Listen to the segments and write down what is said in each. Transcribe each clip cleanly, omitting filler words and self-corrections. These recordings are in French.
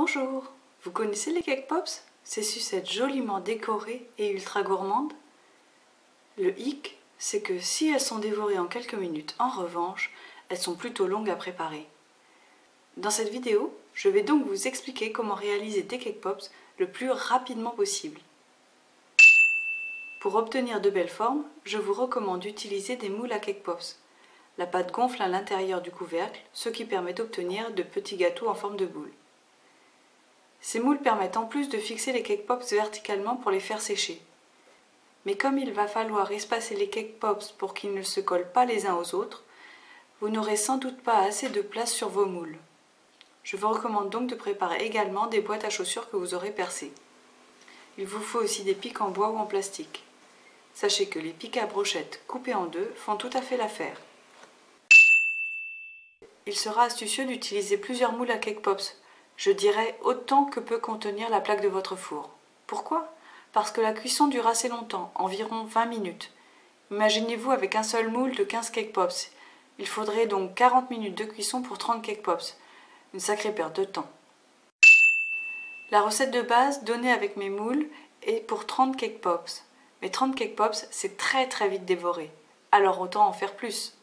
Bonjour, vous connaissez les cake pops? Ces sucettes joliment décorées et ultra gourmandes? Le hic, c'est que si elles sont dévorées en quelques minutes, en revanche, elles sont plutôt longues à préparer. Dans cette vidéo, je vais donc vous expliquer comment réaliser des cake pops le plus rapidement possible. Pour obtenir de belles formes, je vous recommande d'utiliser des moules à cake pops. La pâte gonfle à l'intérieur du couvercle, ce qui permet d'obtenir de petits gâteaux en forme de boule. Ces moules permettent en plus de fixer les cake pops verticalement pour les faire sécher. Mais comme il va falloir espacer les cake pops pour qu'ils ne se collent pas les uns aux autres, vous n'aurez sans doute pas assez de place sur vos moules. Je vous recommande donc de préparer également des boîtes à chaussures que vous aurez percées. Il vous faut aussi des pics en bois ou en plastique. Sachez que les pics à brochettes coupés en deux font tout à fait l'affaire. Il sera astucieux d'utiliser plusieurs moules à cake pops. Je dirais autant que peut contenir la plaque de votre four. Pourquoi? Parce que la cuisson dure assez longtemps, environ 20 minutes. Imaginez-vous avec un seul moule de 15 cake pops. Il faudrait donc 40 minutes de cuisson pour 30 cake pops. Une sacrée perte de temps. La recette de base donnée avec mes moules est pour 30 cake pops. Mais 30 cake pops, c'est très vite dévoré. Alors autant en faire plus.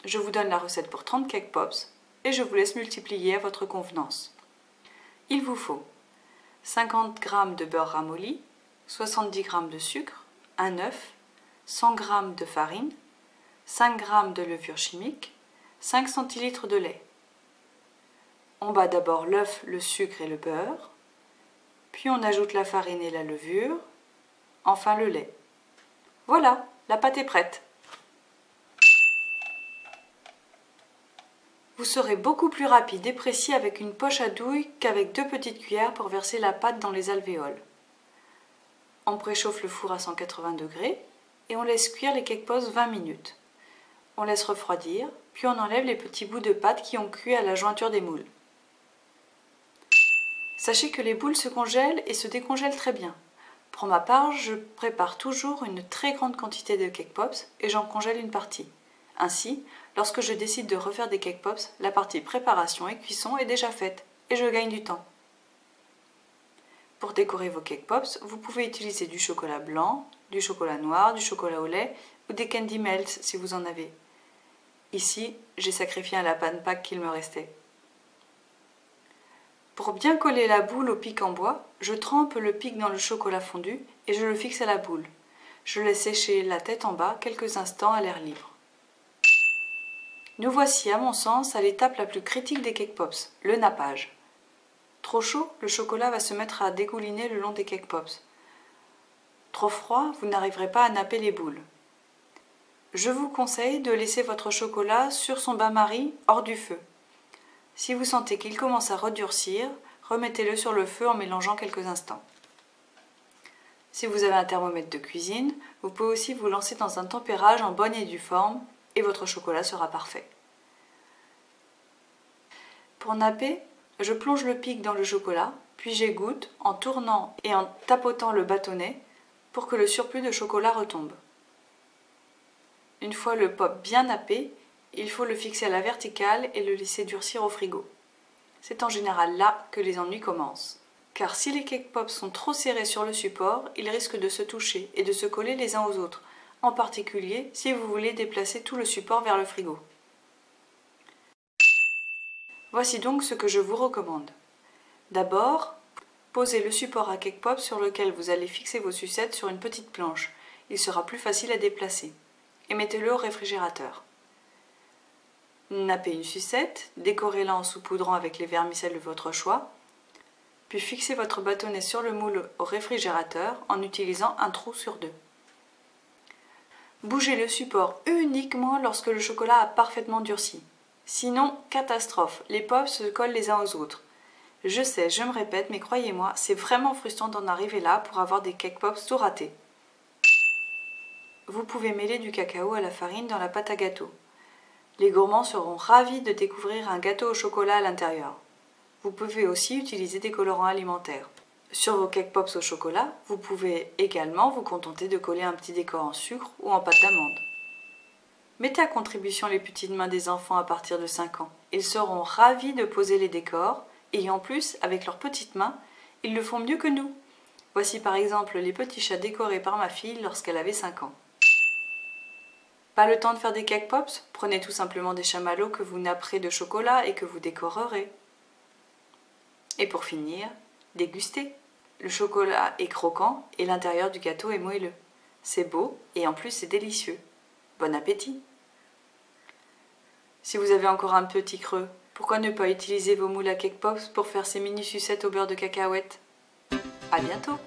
Je vous donne la recette pour 30 cake pops et je vous laisse multiplier à votre convenance. Il vous faut 50 g de beurre ramolli, 70 g de sucre, un œuf, 100 g de farine, 5 g de levure chimique, 5 cl de lait. On bat d'abord l'œuf, le sucre et le beurre, puis on ajoute la farine et la levure, enfin le lait. Voilà, la pâte est prête. Vous serez beaucoup plus rapide et précis avec une poche à douille qu'avec 2 petites cuillères pour verser la pâte dans les alvéoles. On préchauffe le four à 180 degrés et on laisse cuire les cake pops 20 minutes. On laisse refroidir, puis on enlève les petits bouts de pâte qui ont cuit à la jointure des moules. Sachez que les boules se congèlent et se décongèlent très bien. Pour ma part, je prépare toujours une très grande quantité de cake pops et j'en congèle une partie. Ainsi, lorsque je décide de refaire des cake pops, la partie préparation et cuisson est déjà faite et je gagne du temps. Pour décorer vos cake pops, vous pouvez utiliser du chocolat blanc, du chocolat noir, du chocolat au lait ou des candy melts si vous en avez. Ici, j'ai sacrifié un lapin de Pâques qu'il me restait. Pour bien coller la boule au pic en bois, je trempe le pic dans le chocolat fondu et je le fixe à la boule. Je laisse sécher la tête en bas quelques instants à l'air libre. Nous voici, à mon sens, à l'étape la plus critique des cake pops, le nappage. Trop chaud, le chocolat va se mettre à dégouliner le long des cake pops. Trop froid, vous n'arriverez pas à napper les boules. Je vous conseille de laisser votre chocolat sur son bain-marie hors du feu. Si vous sentez qu'il commence à redurcir, remettez-le sur le feu en mélangeant quelques instants. Si vous avez un thermomètre de cuisine, vous pouvez aussi vous lancer dans un tempérage en bonne et due forme et votre chocolat sera parfait. Pour napper, je plonge le pic dans le chocolat, puis j'égoutte en tournant et en tapotant le bâtonnet pour que le surplus de chocolat retombe. Une fois le pop bien nappé, il faut le fixer à la verticale et le laisser durcir au frigo. C'est en général là que les ennuis commencent. Car si les cake pops sont trop serrés sur le support, ils risquent de se toucher et de se coller les uns aux autres, en particulier si vous voulez déplacer tout le support vers le frigo. Voici donc ce que je vous recommande. D'abord, posez le support à cake pop sur lequel vous allez fixer vos sucettes sur une petite planche. Il sera plus facile à déplacer. Et mettez-le au réfrigérateur. Nappez une sucette, décorez-la en saupoudrant avec les vermicelles de votre choix, puis fixez votre bâtonnet sur le moule au réfrigérateur en utilisant un trou sur 2. Bougez le support uniquement lorsque le chocolat a parfaitement durci. Sinon, catastrophe, les pops se collent les uns aux autres. Je sais, je me répète, mais croyez-moi, c'est vraiment frustrant d'en arriver là pour avoir des cake pops tout ratés. Vous pouvez mêler du cacao à la farine dans la pâte à gâteau. Les gourmands seront ravis de découvrir un gâteau au chocolat à l'intérieur. Vous pouvez aussi utiliser des colorants alimentaires. Sur vos cake pops au chocolat, vous pouvez également vous contenter de coller un petit décor en sucre ou en pâte d'amande. Mettez à contribution les petites mains des enfants à partir de 5 ans. Ils seront ravis de poser les décors Et en plus, avec leurs petites mains, ils le font mieux que nous. Voici par exemple les petits chats décorés par ma fille lorsqu'elle avait 5 ans. Pas le temps de faire des cake pops? Prenez tout simplement des chamallows que vous napperez de chocolat et que vous décorerez. Et pour finir, dégustez. Le chocolat est croquant et l'intérieur du gâteau est moelleux. C'est beau et en plus c'est délicieux. Bon appétit! Si vous avez encore un petit creux, pourquoi ne pas utiliser vos moules à cake pops pour faire ces mini sucettes au beurre de cacahuète? À bientôt!